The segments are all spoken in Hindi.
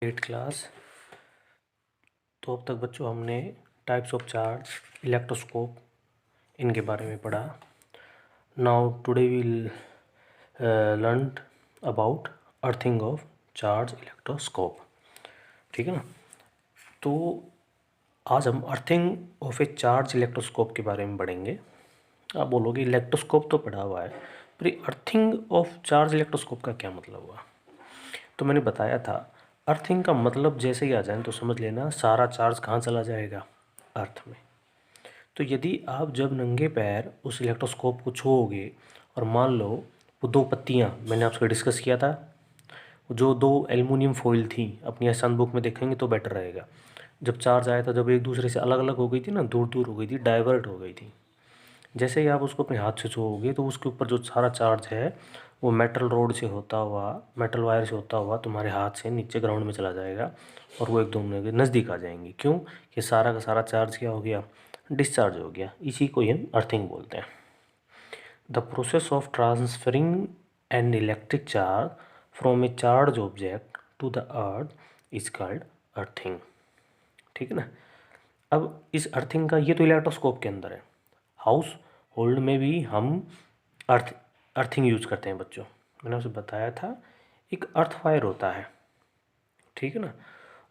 Eight class. तो अब तक बच्चों हमने टाइप्स ऑफ चार्ज, इलेक्ट्रोस्कोप, इनके बारे में पढ़ा। Now today will learn about earthing of charge electroscope. ठीक है ना। तो आज हम earthing of A charge electroscope के बारे में पढ़ेंगे। आप बोलोगे इलेक्ट्रोस्कोप तो पढ़ा हुआ है, पर अर्थिंग ऑफ चार्ज इलेक्ट्रोस्कोप का क्या मतलब हुआ। तो मैंने बताया था अर्थिंग का मतलब जैसे ही आ जाए तो समझ लेना सारा चार्ज कहाँ चला जाएगा, अर्थ में। तो यदि आप जब नंगे पैर उस इलेक्ट्रोस्कोप को छूओगे और मान लो वो दो पत्तियाँ मैंने आपसे डिस्कस किया था, जो दो एल्युमिनियम फॉइल थी, अपनी आसान बुक में देखेंगे तो बेटर रहेगा। जब चार्ज आया था, जब एक दूसरे से अलग अलग हो गई थी ना, दूर दूर हो गई थी, डाइवर्ट हो गई थी। जैसे ही आप उसको अपने हाथ से छूओगे तो उसके ऊपर जो सारा चार्ज है वो मेटल रोड से होता हुआ, मेटल वायर से होता हुआ तुम्हारे हाथ से नीचे ग्राउंड में चला जाएगा और वो एक दूसरे के नज़दीक आ जाएंगे। क्यों? कि सारा का सारा चार्ज क्या हो गया, डिस्चार्ज हो गया। इसी को हम अर्थिंग बोलते हैं। The process of transferring an electric charge from a charge object to the earth is called earthing. ठीक है ना। अब इस अर्थिंग का, ये तो इलेक्ट्रोस्कोप के अंदर है। हाउस होल्ड में भी हम अर्थिंग यूज करते हैं बच्चों। मैंने उसे बताया था एक अर्थ वायर होता है। ठीक है ना।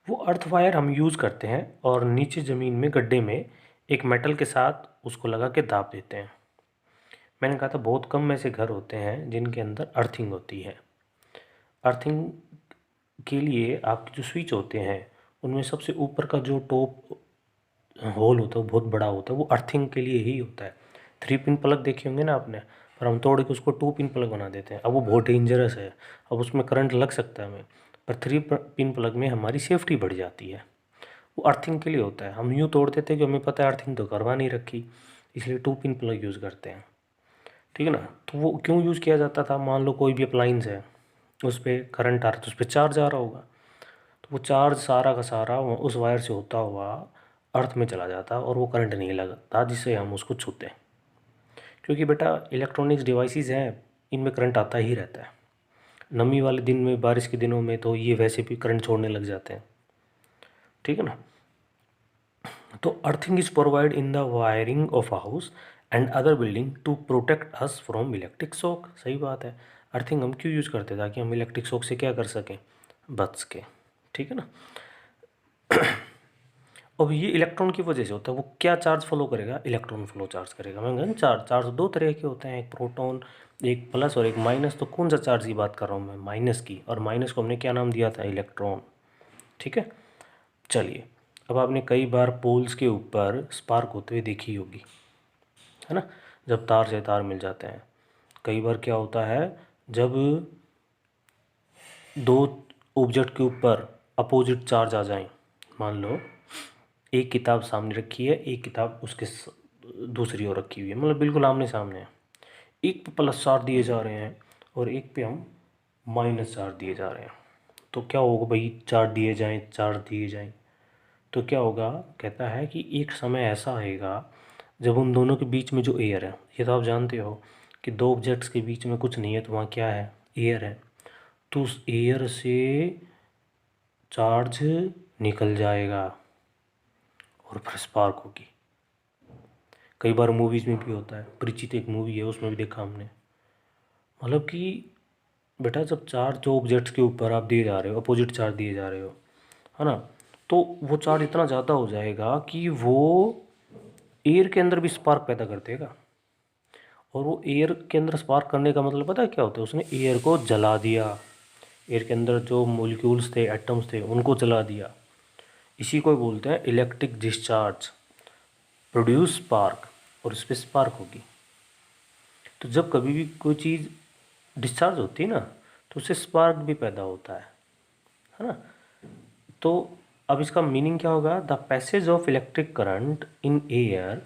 वो अर्थ वायर हम यूज़ करते हैं और नीचे ज़मीन में गड्ढे में एक मेटल के साथ उसको लगा के दाब देते हैं। मैंने कहा था बहुत कम ऐसे घर होते हैं जिनके अंदर अर्थिंग होती है। अर्थिंग के लिए आपके जो स्विच होते हैं उनमें सबसे ऊपर का जो टॉप होल होता है वो बहुत बड़ा होता है, वो अर्थिंग के लिए ही होता है। 3 पिन प्लग देखे होंगे ना आपने, पर हम तोड़ के उसको 2 पिन प्लग बना देते हैं। अब वो बहुत डेंजरस है, अब उसमें करंट लग सकता है हमें, पर 3 पिन प्लग में हमारी सेफ्टी बढ़ जाती है। वो अर्थिंग के लिए होता है। हम यूँ तोड़ देते हैं कि हमें पता है अर्थिंग तो करवा नहीं रखी, इसलिए 2 पिन प्लग यूज़ करते हैं। ठीक है ना। तो वो क्यों यूज़ किया जाता था, मान लो कोई भी अप्लाइंस है, उस पर करंट आ रहा है तो उस पर चार्ज आ रहा होगा, तो वो चार्ज सारा का सारा उस वायर से होता हुआ अर्थ में चला जाता और वो करंट नहीं लगता जिससे हम उसको छूते हैं। क्योंकि बेटा इलेक्ट्रॉनिक्स डिवाइसेस हैं, इनमें करंट आता ही रहता है। नमी वाले दिन में, बारिश के दिनों में तो ये वैसे भी करंट छोड़ने लग जाते हैं। ठीक है ना। तो earthing is provide in the wiring of house and other building to protect us from electric shock. सही बात है। अर्थिंग हम क्यों यूज़ करते हैं? ताकि हम इलेक्ट्रिक शॉक से क्या कर सकें, बच सकें। ठीक है ना। अब ये इलेक्ट्रॉन की वजह से होता है। वो क्या चार्ज फ्लो करेगा? इलेक्ट्रॉन फ्लो चार्ज करेगा। मैं कहूँ चार्ज चार्ज दो तरह के होते हैं, एक प्रोटॉन, एक प्लस और एक माइनस। तो कौन सा चार्ज की बात कर रहा हूँ मैं? माइनस की। और माइनस को हमने क्या नाम दिया था? इलेक्ट्रॉन। ठीक है। चलिए, अब आपने कई बार पोल्स के ऊपर स्पार्क होते हुए देखी होगी, है ना, जब तार से तार मिल जाते हैं। कई बार क्या होता है, जब दो ऑब्जेक्ट के ऊपर अपोजिट चार्ज आ जाएं, मान लो एक किताब सामने रखी है, एक किताब उसके दूसरी ओर रखी हुई है, मतलब बिल्कुल आमने सामने है। एक पे प्लस चार्ज दिए जा रहे हैं और एक पे हम माइनस चार्ज दिए जा रहे हैं। तो क्या होगा भाई? चार्ज दिए जाएं, चार्ज दिए जाएं, तो क्या होगा? कहता है कि एक समय ऐसा आएगा जब उन दोनों के बीच में जो एयर है, ये तो आप जानते हो कि दो ऑब्जेक्ट्स के बीच में कुछ नहीं है तो वहाँ क्या है? एयर है। तो उस एयर से चार्ज निकल जाएगा और फिर स्पार्क होगी। कई बार मूवीज़ में भी होता है। परिचित एक मूवी है, उसमें भी देखा हमने। मतलब कि बेटा जब चार्ज दो ऑब्जेक्ट्स के ऊपर आप दिए जा रहे हो, अपोजिट चार्ज दिए जा रहे हो, है ना, तो वो चार्ज इतना ज़्यादा हो जाएगा कि वो एयर के अंदर भी स्पार्क पैदा कर देगा। और वो एयर के अंदर स्पार्क करने का मतलब पता है क्या होता है? उसने एयर को जला दिया। एयर के अंदर जो मॉलिक्यूल्स थे, एटम्स थे, उनको जला दिया। इसी को बोलते हैं इलेक्ट्रिक डिस्चार्ज, प्रोड्यूस स्पार्क, और इस पर स्पार्क होगी। तो जब कभी भी कोई चीज़ डिस्चार्ज होती है ना, तो उससे स्पार्क भी पैदा होता है ना। तो अब इसका मीनिंग क्या होगा? The passage of electric current in air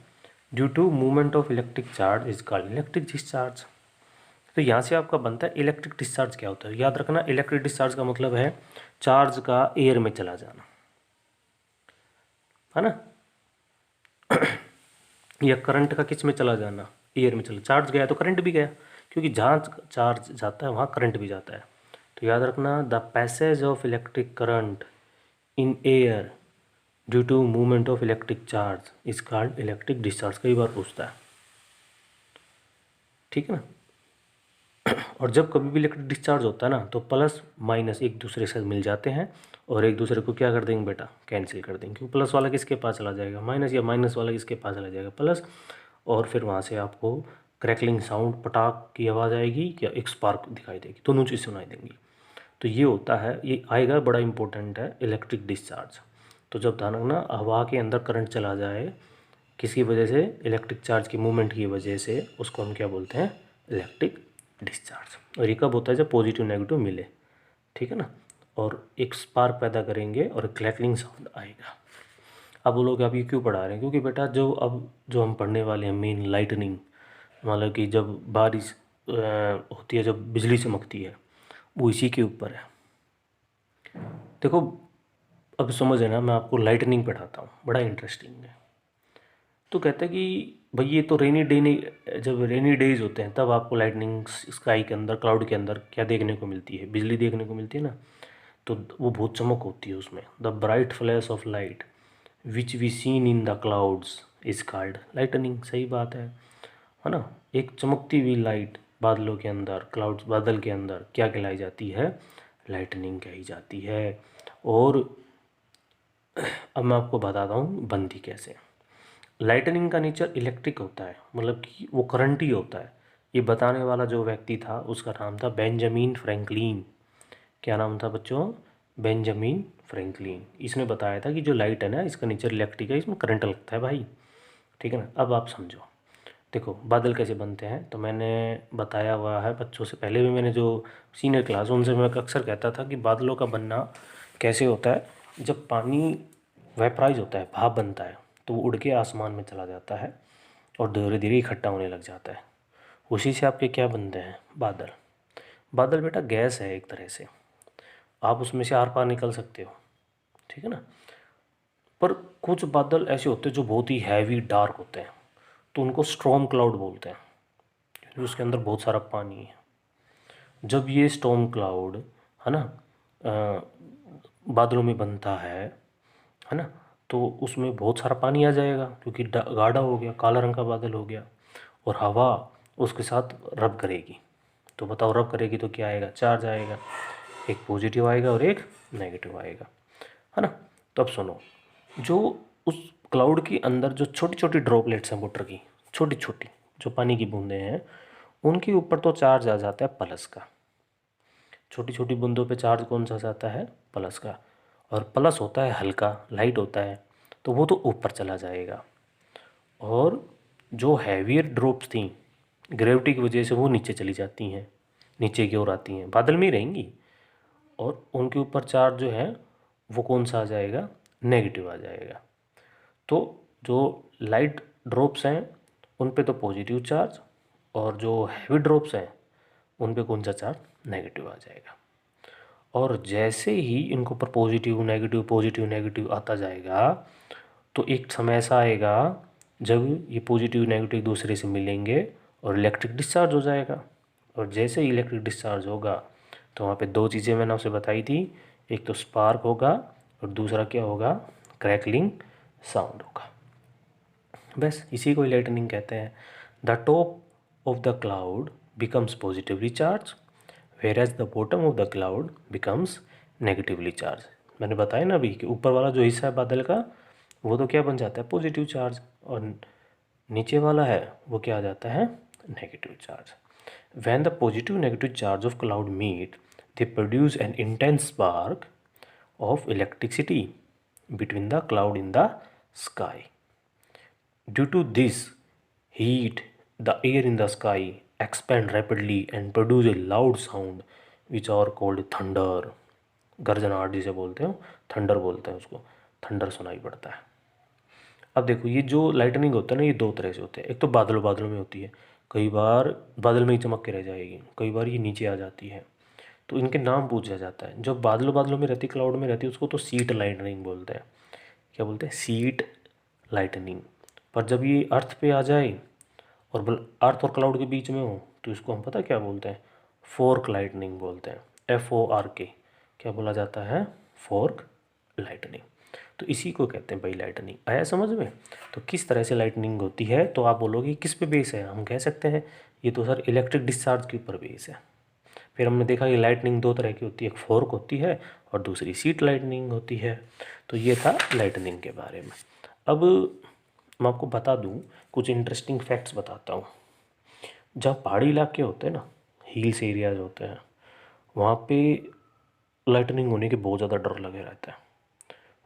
due to movement of electric charge is called electric discharge. तो यहाँ से आपका बनता है इलेक्ट्रिक डिस्चार्ज क्या होता है। याद रखना, इलेक्ट्रिक डिस्चार्ज का मतलब है चार्ज का एयर में चला जाना, है ना। या करंट का किस में चला जाना? एयर में चला। चार्ज गया तो करंट भी गया, क्योंकि जहाँ चार्ज जाता है वहाँ करंट भी जाता है। तो याद रखना, the passage of electric current in air due to movement of electric charge is called electric discharge. कई बार पूछता है, ठीक है ना। और जब कभी भी इलेक्ट्रिक डिस्चार्ज होता है ना, तो प्लस माइनस एक दूसरे से मिल जाते हैं और एक दूसरे को क्या कर देंगे बेटा, कैंसिल कर देंगे, क्योंकि प्लस वाला किसके पास चला जाएगा, माइनस, या माइनस वाला किसके पास चला जाएगा, प्लस। और फिर वहाँ से आपको क्रैकलिंग साउंड, पटाख की आवाज़ आएगी या एक स्पार्क दिखाई देगी, दोनों चीज़ सुनाई देंगी। तो ये होता है, ये आएगा, बड़ा इंपॉर्टेंट है इलेक्ट्रिक डिस्चार्ज। तो जब ध्यान ना हवा के अंदर करंट चला जाए किसी वजह से, इलेक्ट्रिक चार्ज की मूवमेंट की वजह से, उसको हम क्या बोलते हैं, इलेक्ट्रिक डिस्चार्ज। और ये कब होता है, जब पॉजिटिव नेगेटिव मिले, ठीक है ना, और एक स्पार्क पैदा करेंगे और क्रैकलिंग साउंड आएगा। अब बोलोगे आप ये क्यों पढ़ा रहे हैं, क्योंकि बेटा जो हम पढ़ने वाले हैं मेन लाइटनिंग, मतलब कि जब बारिश होती है, जब बिजली चमकती है, वो इसी के ऊपर है। देखो अब समझ है ना, मैं आपको लाइटनिंग पढ़ाता हूँ, बड़ा इंटरेस्टिंग है। तो कहते हैं कि भाई ये तो रेनी डे नहीं, जब रेनी डेज होते हैं तब आपको लाइटनिंग स्काई के अंदर, क्लाउड के अंदर क्या देखने को मिलती है, बिजली देखने को मिलती है ना। तो वो बहुत चमक होती है उसमें। The bright flash of light which we seen in the clouds is called lightning. सही बात है ना। एक चमकती हुई लाइट बादलों के अंदर, क्लाउड्स, बादल के अंदर क्या कहलाई जाती है, लाइटनिंग कही जाती है। और अब मैं आपको बताता हूँ बनती कैसे। लाइटनिंग का नेचर इलेक्ट्रिक होता है, मतलब कि वो करंट ही होता है। ये बताने वाला जो व्यक्ति था उसका नाम था बेंजामिन फ्रैंकलिन। क्या नाम था बच्चों, बेंजामिन फ्रैंकलिन। इसने बताया था कि जो लाइट है ना, इसका नेचर इलेक्ट्रिक है, इसमें करंट लगता है भाई, ठीक है ना। अब आप समझो, देखो बादल कैसे बनते हैं, तो मैंने बताया हुआ है बच्चों से पहले भी, मैंने जो सीनियर क्लास उनसे मैं अक्सर कहता था कि बादलों का बनना कैसे होता है। जब पानी वेपराइज होता है, भाप बनता है, तो वो उड़ के आसमान में चला जाता है और धीरे धीरे इकट्ठा होने लग जाता है। उसी से आपके क्या बनते हैं, बादल। बादल बेटा गैस है एक तरह से, आप उसमें से आर पार निकल सकते हो, ठीक है ना। पर कुछ बादल ऐसे होते हैं जो बहुत ही हैवी डार्क होते हैं, तो उनको स्टॉर्म क्लाउड बोलते हैं, क्योंकि उसके अंदर बहुत सारा पानी है। जब ये स्टॉर्म क्लाउड, है ना, बादलों में बनता है ना, तो उसमें बहुत सारा पानी आ जाएगा, क्योंकि गाढ़ा हो गया, काला रंग का बादल हो गया, और हवा उसके साथ रब करेगी। तो बताओ रब करेगी तो क्या आएगा, चार्ज आएगा, एक पॉजिटिव आएगा और एक नेगेटिव आएगा, है ना। तो अब सुनो, जो उस क्लाउड के अंदर जो छोटी छोटी ड्रॉपलेट्स हैं वाटर की, छोटी छोटी जो पानी की बूंदें हैं, उनके ऊपर तो चार्ज आ जाता है प्लस का। छोटी छोटी बूंदों पे चार्ज कौन सा जाता है, प्लस का। और प्लस होता है हल्का, लाइट होता है, तो वो तो ऊपर चला जाएगा। और जो हैवियर ड्रॉप्स थी, ग्रेविटी की वजह से वो नीचे चली जाती हैं, नीचे की ओर आती हैं, बादल में ही रहेंगी, और उनके ऊपर चार्ज जो है वो कौन सा आ जाएगा, नेगेटिव आ जाएगा। तो जो लाइट ड्रॉप्स हैं उन पे तो पॉजिटिव चार्ज, और जो हैवी ड्रॉप्स हैं उन पे कौन सा चार्ज, नेगेटिव आ जाएगा। और जैसे ही इनको पर पॉजिटिव नेगेटिव आता जाएगा, तो एक समय ऐसा आएगा जब ये पॉजिटिव नेगेटिव एक दूसरे से मिलेंगे और इलेक्ट्रिक डिस्चार्ज हो जाएगा। और जैसे ही इलेक्ट्रिक डिस्चार्ज होगा, तो वहाँ पे दो चीज़ें मैंने आपसे बताई थी, एक तो स्पार्क होगा और दूसरा क्या होगा, क्रैकलिंग साउंड होगा। बस इसी को लाइटनिंग कहते हैं। The top of the cloud becomes positively charge, whereas the bottom of the cloud becomes negatively charged। मैंने बताया ना अभी कि ऊपर वाला जो हिस्सा है बादल का, वो तो क्या बन जाता है, पॉजिटिव चार्ज, और नीचे वाला है वो क्या आ जाता है, negative charge. When the positive negative charge of cloud meet, they produce an intense spark of electricity between the cloud in the sky. Due to this heat, the air in the sky expand rapidly and produce a loud sound which are called thunder। गर्जनाहट जिसे बोलते हो, थंडर बोलते हैं उसको, थंडर सुनाई पड़ता है। अब देखो ये जो लाइटनिंग होता है ना, ये दो तरह से होते हैं। एक तो बादलों बादलों में होती है, कई बार बादल में ही चमक के रह जाएगी, कई बार ये नीचे आ जाती है, तो इनके नाम पूछा जाता है। जो बादलों बादलों में रहती, क्लाउड में रहती है, उसको तो सीट लाइटनिंग बोलते हैं। क्या बोलते हैं, सीट लाइटनिंग। पर जब ये अर्थ पे आ जाए और अर्थ और क्लाउड के बीच में हो, तो इसको हम पता क्या बोलते हैं, फोर्क लाइटनिंग बोलते हैं, FORK। क्या बोला जाता है, फोर्क लाइटनिंग। तो इसी को कहते हैं भाई लाइटनिंग। आया समझ में? तो किस तरह से लाइटनिंग होती है, तो आप बोलोगे किस पे बेस है, हम कह सकते हैं ये तो सर इलेक्ट्रिक डिस्चार्ज के ऊपर बेस है। फिर हमने देखा कि लाइटनिंग दो तरह की होती है, एक फोर्क होती है और दूसरी सीट लाइटनिंग होती है। तो ये था लाइटनिंग के बारे में। अब मैं आपको बता दूं, कुछ इंटरेस्टिंग फैक्ट्स बताता हूँ। जब पहाड़ी इलाके होते हैं ना, हिल्स एरियाज होते हैं, वहाँ पे लाइटनिंग होने के बहुत ज़्यादा डर लगे रहता है।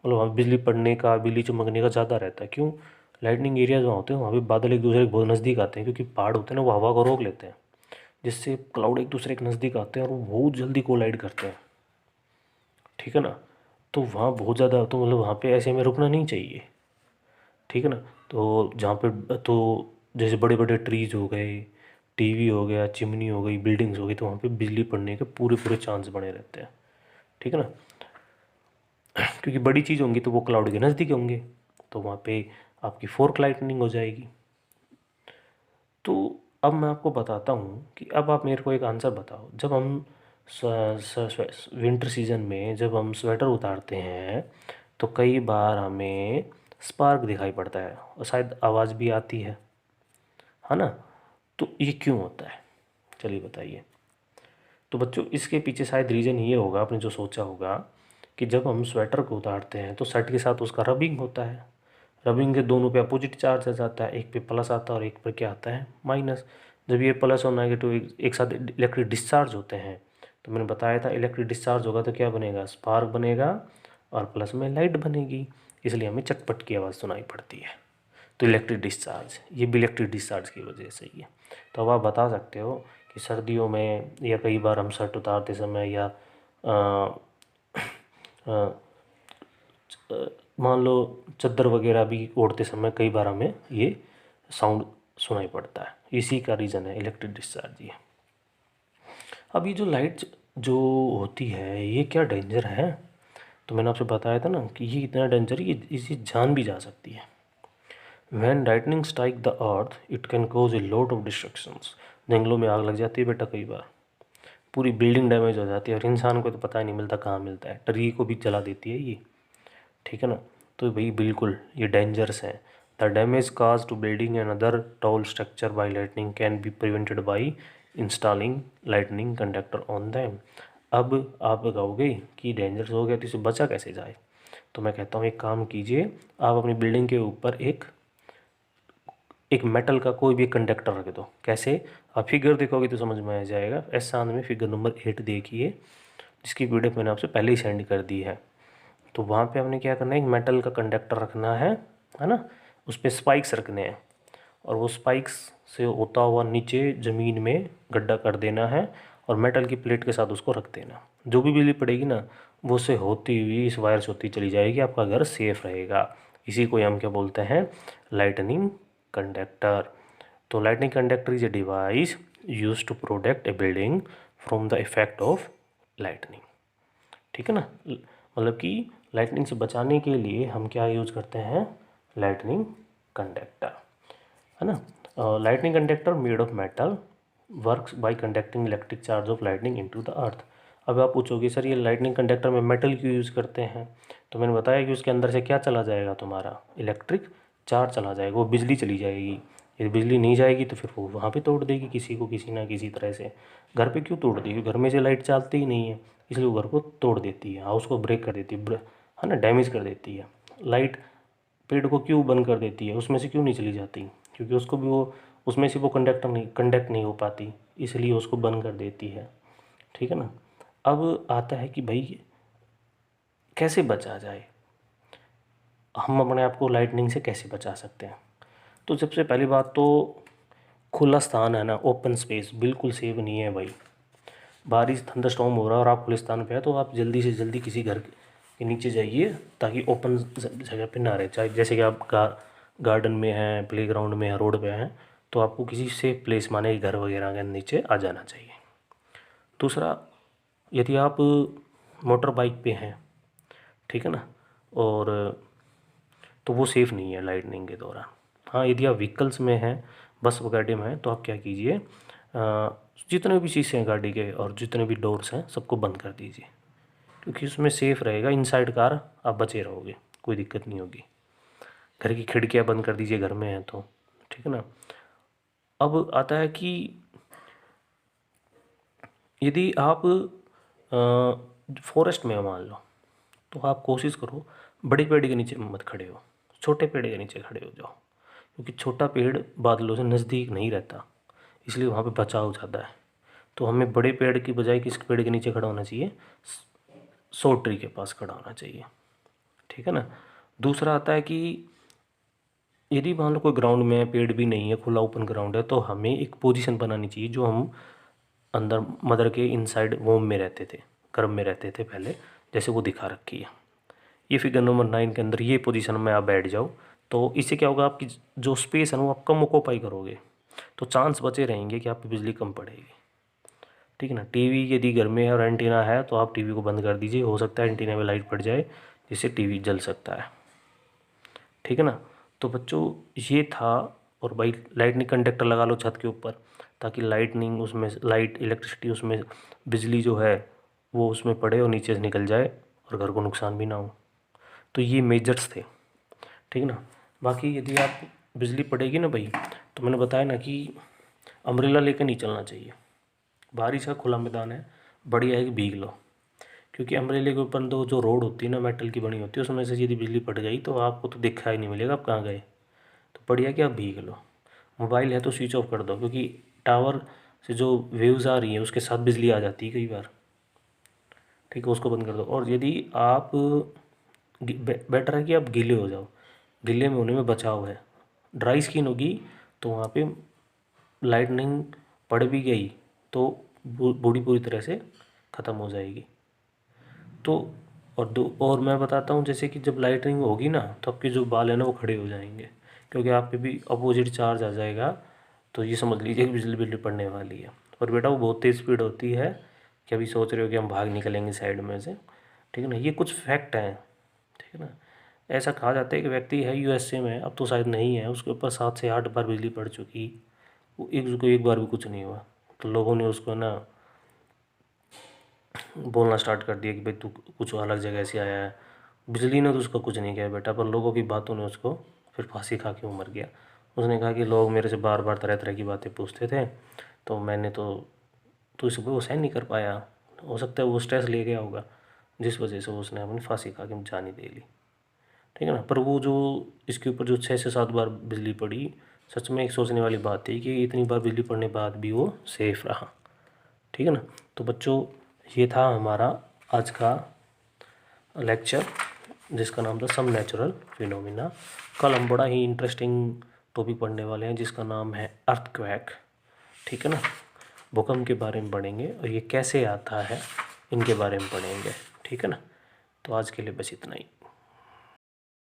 मतलब वहाँ बिजली पड़ने का, बिजली चमकने का ज़्यादा रहता है। क्यों? लाइटनिंग एरियाज वहाँ होते हैं, वहाँ पे बादल एक दूसरे के बहुत नज़दीक आते हैं, क्योंकि पहाड़ होते हैं ना, वो हवा को रोक लेते हैं, जिससे क्लाउड एक दूसरे के नज़दीक आते हैं और वो बहुत जल्दी कोलाइड करते हैं। ठीक है ना? तो वहाँ बहुत ज़्यादा, तो मतलब वहाँ पे ऐसे में रुकना नहीं चाहिए। ठीक है ना? तो जहाँ पे तो जैसे बड़े बड़े ट्रीज हो गए, टीवी हो गया, चिमनी हो गई, बिल्डिंग्स हो गई, तो वहाँ पे बिजली पड़ने के पूरे पूरे चांस बने रहते हैं। ठीक है ना? क्योंकि बड़ी चीज़ होंगी तो वो क्लाउड के नज़दीक होंगे, तो वहाँ पे आपकी फोर्क लाइटनिंग हो जाएगी। तो अब मैं आपको बताता हूँ कि अब आप मेरे को एक आंसर बताओ। जब हम विंटर सीजन में जब हम स्वेटर उतारते हैं तो कई बार हमें स्पार्क दिखाई पड़ता है और शायद आवाज़ भी आती है ना? तो ये क्यों होता है, चलिए बताइए। तो बच्चों इसके पीछे शायद रीज़न ये होगा, आपने जो सोचा होगा, कि जब हम स्वेटर को उतारते हैं तो शर्ट के साथ उसका रबिंग होता है। रबिंग के दोनों पे अपोजिट चार्ज आ जाता है, एक पे प्लस आता है और एक पर क्या आता है, माइनस। जब ये प्लस और नेगेटिव एक साथ इलेक्ट्रिक डिस्चार्ज होते हैं, तो मैंने बताया था इलेक्ट्रिक डिस्चार्ज होगा तो क्या बनेगा, स्पार्क बनेगा और प्लस में लाइट बनेगी, इसलिए हमें चटपट की आवाज़ सुनाई पड़ती है। तो इलेक्ट्रिक डिस्चार्ज, ये भी इलेक्ट्रिक डिस्चार्ज की वजह से ही है। तो अब आप बता सकते हो कि सर्दियों में या कई बार हम शर्ट उतारते समय या मान लो चादर वगैरह भी ओढ़ते समय कई बार हमें ये साउंड सुनाई पड़ता है, इसी का रीज़न है इलेक्ट्रिक डिस्चार्ज ये। अब ये जो लाइट जो होती है ये क्या डेंजर है, तो मैंने आपसे बताया था ना कि ये इतना डेंजर है कि इसी जान भी जा सकती है। When lightning strike the earth, it can cause a lot of destructions। जंगलों में आग लग जाती है बेटा, कई बार पूरी बिल्डिंग डैमेज हो जाती है और इंसान को तो पता ही नहीं मिलता कहाँ मिलता है, ट्री को भी जला देती है ये। ठीक है ना? तो भाई बिल्कुल ये डेंजरस है। The damage cause to building and other tall structure by lightning can be prevented by installing lightning conductor on them. अब आप बताओगे कि डेंजरस हो गया तो इसे बचा कैसे जाए, तो मैं कहता हूँ एक काम कीजिए, आप अपनी बिल्डिंग के ऊपर एक मेटल का कोई भी कंडक्टर रख दो। कैसे? आप फिगर देखोगे तो समझ में आ जाएगा। एस आंध में फिगर नंबर 8 देखिए, जिसकी वीडियो मैंने आपसे पहले ही सेंड कर दी है। तो वहाँ पे हमने क्या करना है, एक मेटल का कंडक्टर रखना है ना? उस पर स्पाइक्स रखने हैं और वो स्पाइक्स से होता हुआ नीचे ज़मीन में गड्ढा कर देना है और मेटल की प्लेट के साथ उसको रख देना। जो भी बिजली पड़ेगी ना वो से होती हुई इस वायर से होती चली जाएगी, आपका घर सेफ रहेगा। इसी को हम क्या बोलते हैं, लाइटनिंग कंडक्टर। तो lightning conductor is a device use to protect a building from the effect of lightning. ठीक है ना? मतलब कि लाइटनिंग से बचाने के लिए हम क्या यूज़ करते हैं, लाइटनिंग कंडक्टर, है ना? Lightning conductor made of metal works by conducting electric charge of lightning into the earth. अब आप पूछोगे सर ये लाइटनिंग कंडक्टर में मेटल क्यों यूज़ करते हैं, तो मैंने बताया कि उसके अंदर से क्या चला जाएगा, तुम्हारा इलेक्ट्रिक चार्ज चला जाएगा, वो बिजली चली जाएगी। यदि बिजली नहीं जाएगी तो फिर वो वहाँ पे तोड़ देगी किसी को किसी ना किसी तरह से। घर पे क्यों तोड़ देगी, घर में से लाइट चलती ही नहीं है, इसलिए वो घर को तोड़ देती है, हाउस को ब्रेक कर देती है ना, डैमेज कर देती है। लाइट पेड़ को क्यों बंद कर देती है, उसमें से क्यों नहीं चली जाती, क्योंकि उसको भी वो उसमें से वो कंडक्ट नहीं हो पाती, इसलिए उसको बंद कर देती है। ठीक है ना? अब आता है कि भाई कैसे बचा जाए, हम अपने आप को लाइटनिंग से कैसे बचा सकते हैं। तो सबसे पहली बात तो खुला स्थान है ना, ओपन स्पेस बिल्कुल सेफ नहीं है भाई। बारिश थंडरस्टॉर्म हो रहा है और आप खुले स्थान पे है तो आप जल्दी से जल्दी किसी घर के नीचे जाइए, ताकि ओपन जगह पे ना रहे। चाहे जैसे कि आप गार्डन में हैं, प्लेग्राउंड में हैं, रोड पे हैं, तो आपको किसी सेफ प्लेस माने घर वगैरह के नीचे आ जाना चाहिए। दूसरा, यदि आप मोटर बाइक पे हैं, ठीक है ना, और तो वो सेफ़ नहीं है लाइटनिंग के दौरान। हाँ, यदि आप व्हीकल्स में हैं, बस गाड़ी में हैं, तो आप क्या कीजिए, जितने भी शीशे हैं गाड़ी के और जितने भी डोर्स हैं सबको बंद कर दीजिए, क्योंकि उसमें सेफ़ रहेगा, इनसाइड कार आप बचे रहोगे, कोई दिक्कत नहीं होगी। घर की खिड़कियाँ बंद कर दीजिए घर में हैं तो, ठीक है ना। अब आता है कि यदि आप फॉरेस्ट में हो मान लो, तो आप कोशिश करो बड़े पेड़ के नीचे मत खड़े हो, छोटे पेड़ के नीचे खड़े हो जाओ, क्योंकि छोटा पेड़ बादलों से नज़दीक नहीं रहता, इसलिए वहाँ पे बचाव ज़्यादा है। तो हमें बड़े पेड़ की बजाय किस पेड़ के नीचे खड़ा होना चाहिए, शॉर्ट ट्री के पास खड़ा होना चाहिए, ठीक है ना। दूसरा आता है कि यदि मान लो कोई ग्राउंड में पेड़ भी नहीं है, खुला ओपन ग्राउंड है, तो हमें एक पोजीशन बनानी चाहिए जो हम अंदर मदर के इनसाइड वोम में रहते थे, गर्भ में रहते थे पहले, जैसे वो दिखा रखी है। ये फिगर नंबर 9 के अंदर ये पोजीशन में आप बैठ जाओ, तो इससे क्या होगा, आपकी जो स्पेस है ना वो आप कम ऑक्यूपाई करोगे, तो चांस बचे रहेंगे कि आप पे बिजली कम पड़ेगी, ठीक है ना। टीवी यदि घर में है और एंटीना है तो आप टीवी को बंद कर दीजिए, हो सकता है एंटीना में लाइट पड़ जाए जिससे टीवी जल सकता है, ठीक है ना। तो बच्चों ये था, और भाई लाइटनिंग कंडक्टर लगा लो छत के ऊपर, ताकि लाइटनिंग उसमें लाइट इलेक्ट्रिसिटी उसमें बिजली जो है वो उसमें पड़े और नीचे से निकल जाए और घर को नुकसान भी ना हो। तो ये मेजर्स थे, ठीक है ना। बाकी यदि आप बिजली पड़ेगी ना भाई, तो मैंने बताया ना कि अम्ब्रेला लेकर नहीं चलना चाहिए, बारिश का खुला मैदान है, बढ़िया है कि भीग लो, क्योंकि अम्ब्रेले के ऊपर तो जो रोड होती है ना मेटल की बनी होती है, उसमें से यदि बिजली पड़ गई तो आपको तो दिखाई नहीं मिलेगा आप कहाँ गए। तो बढ़िया कि आप भीग लो। मोबाइल है तो स्विच ऑफ कर दो, क्योंकि टावर से जो वेव्स आ रही हैं उसके साथ बिजली आ जाती है कई बार, ठीक है, उसको बंद कर दो। और यदि आप बेटर है कि आप गीले हो जाओ, गीले में होने में बचाव है। ड्राई स्किन होगी तो वहाँ पे लाइटनिंग पड़ भी गई तो बॉडी पूरी तरह से ख़त्म हो जाएगी। तो और मैं बताता हूँ, जैसे कि जब लाइटनिंग होगी ना तो आपके जो बाल है ना वो खड़े हो जाएंगे, क्योंकि आप पे भी अपोजिट चार्ज आ जाएगा, तो ये समझ लीजिए कि बिजली बिजली पड़ने वाली है। और बेटा वो बहुत तेज़ स्पीड होती है कि अभी सोच रहे हो कि हम भाग निकलेंगे साइड में से, ठीक है ना। ये कुछ फैक्ट हैं, ठीक है ना। ऐसा कहा जाता है कि व्यक्ति है यूएसए में, अब तो शायद नहीं है, उसके ऊपर 7 से 8 बार बिजली पड़ चुकी, वो उसको एक बार भी कुछ नहीं हुआ, तो लोगों ने उसको ना बोलना स्टार्ट कर दिया कि भाई तू कुछ अलग जगह से आया है। बिजली ने तो उसको कुछ नहीं किया बेटा, पर लोगों की बातों ने उसको फिर फांसी खा के वो मर गया। उसने कहा कि लोग मेरे से बार बार तरह तरह की बातें पूछते थे, तो मैंने तो इसको वो सहन नहीं कर पाया, हो सकता है वो स्ट्रेस ले गया होगा, जिस वजह से उसने अपनी फांसी खा के जान ही दे ली, ठीक है ना। पर वो जो इसके ऊपर जो 6 से 7 बार बिजली पड़ी, सच में एक सोचने वाली बात थी कि इतनी बार बिजली पड़ने बाद भी वो सेफ़ रहा, ठीक है ना। तो बच्चों ये था हमारा आज का लेक्चर, जिसका नाम था सम नेचुरल फिनोमिना। कल हम बड़ा ही इंटरेस्टिंग टॉपिक पढ़ने वाले हैं जिसका नाम है अर्थक्वेक, ठीक है ना। भूकंप के बारे में पढ़ेंगे और ये कैसे आता है इनके बारे में पढ़ेंगे, ठीक है ना। तो आज के लिए बस इतना ही।